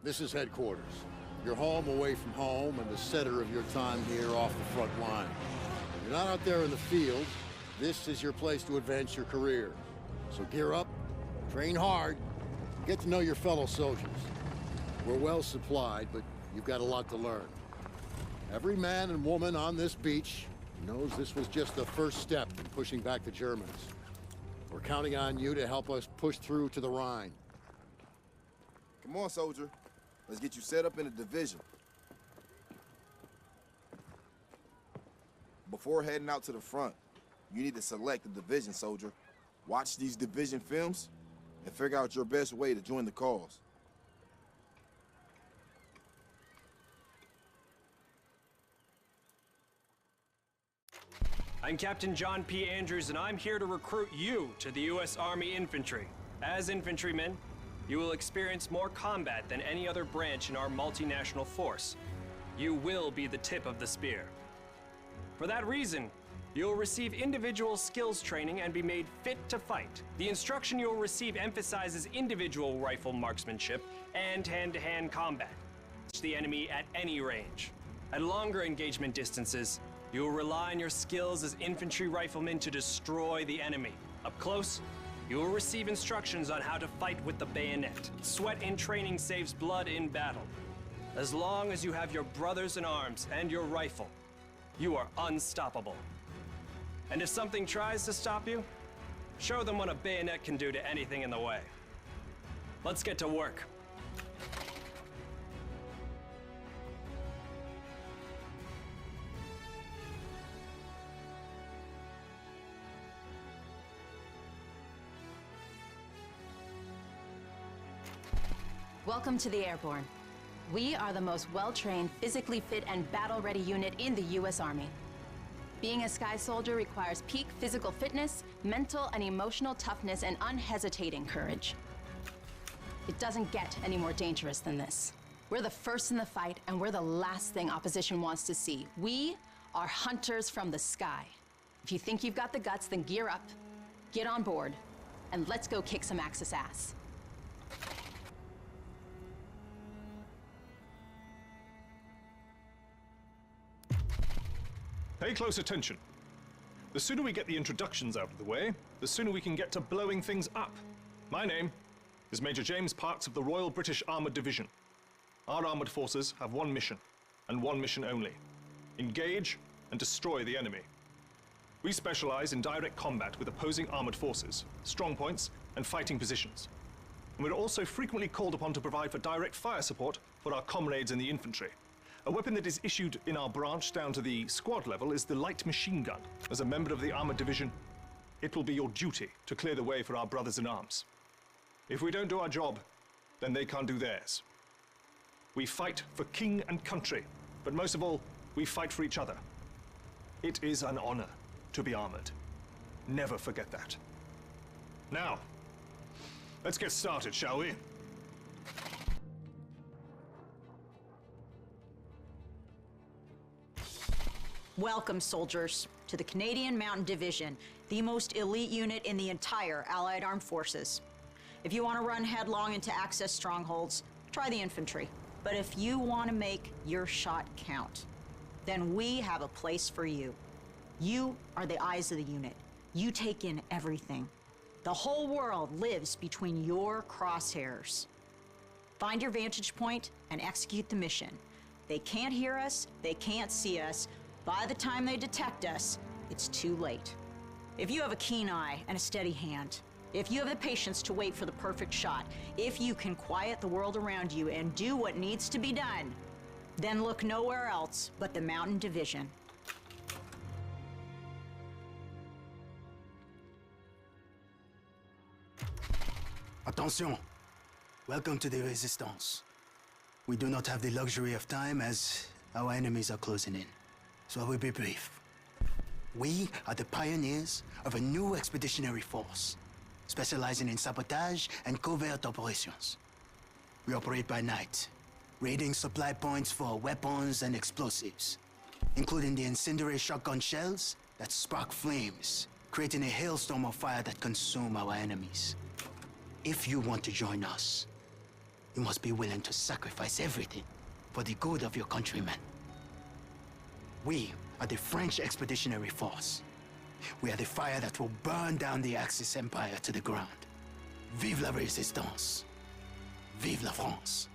This is headquarters. Your home away from home and the center of your time here off the front line. You're not out there in the field. This is your place to advance your career. So gear up, train hard, and get to know your fellow soldiers. We're well supplied, but you've got a lot to learn. Every man and woman on this beach knows this was just the first step in pushing back the Germans. We're counting on you to help us push through to the Rhine. Come on, soldier. Let's get you set up in a division. Before heading out to the front, you need to select a division, soldier. Watch these division films and figure out your best way to join the cause. I'm Captain John P. Andrews, and I'm here to recruit you to the U.S. Army Infantry. As infantrymen, you will experience more combat than any other branch in our multinational force. You will be the tip of the spear. For that reason, you'll receive individual skills training and be made fit to fight. The instruction you'll receive emphasizes individual rifle marksmanship and hand-to-hand combat. Touch the enemy at any range. At longer engagement distances, you will rely on your skills as infantry riflemen to destroy the enemy. Up close, you will receive instructions on how to fight with the bayonet. Sweat in training saves blood in battle. As long as you have your brothers in arms and your rifle, you are unstoppable. And if something tries to stop you, show them what a bayonet can do to anything in the way. Let's get to work. Welcome to the Airborne. We are the most well-trained, physically fit, and battle-ready unit in the U.S. Army. Being a Sky Soldier requires peak physical fitness, mental and emotional toughness, and unhesitating courage. It doesn't get any more dangerous than this. We're the first in the fight, and we're the last thing opposition wants to see. We are hunters from the sky. If you think you've got the guts, then gear up, get on board, and let's go kick some Axis ass. Pay close attention. The sooner we get the introductions out of the way, the sooner we can get to blowing things up. My name is Major James Parks of the Royal British Armoured Division. Our armoured forces have one mission, and one mission only: engage and destroy the enemy. We specialize in direct combat with opposing armoured forces, strong points, and fighting positions. And we're also frequently called upon to provide for direct fire support for our comrades in the infantry. A weapon that is issued in our branch down to the squad level is the light machine gun. As a member of the Armoured Division, it will be your duty to clear the way for our brothers in arms. If we don't do our job, then they can't do theirs. We fight for king and country, but most of all, we fight for each other. It is an honor to be armored. Never forget that. Now, let's get started, shall we? Welcome, soldiers, to the Canadian Mountain Division, the most elite unit in the entire Allied Armed Forces. If you want to run headlong into Axis strongholds, try the infantry. But if you want to make your shot count, then we have a place for you. You are the eyes of the unit. You take in everything. The whole world lives between your crosshairs. Find your vantage point and execute the mission. They can't hear us, they can't see us. By the time they detect us, it's too late. If you have a keen eye and a steady hand, if you have the patience to wait for the perfect shot, if you can quiet the world around you and do what needs to be done, then look nowhere else but the Mountain Division. Attention! Welcome to the Resistance. We do not have the luxury of time as our enemies are closing in. So I will be brief. We are the pioneers of a new expeditionary force, specializing in sabotage and covert operations. We operate by night, raiding supply points for weapons and explosives, including the incendiary shotgun shells that spark flames, creating a hailstorm of fire that consume our enemies. If you want to join us, you must be willing to sacrifice everything for the good of your countrymen. We are the French Expeditionary Force. We are the fire that will burn down the Axis Empire to the ground. Vive la Résistance! Vive la France!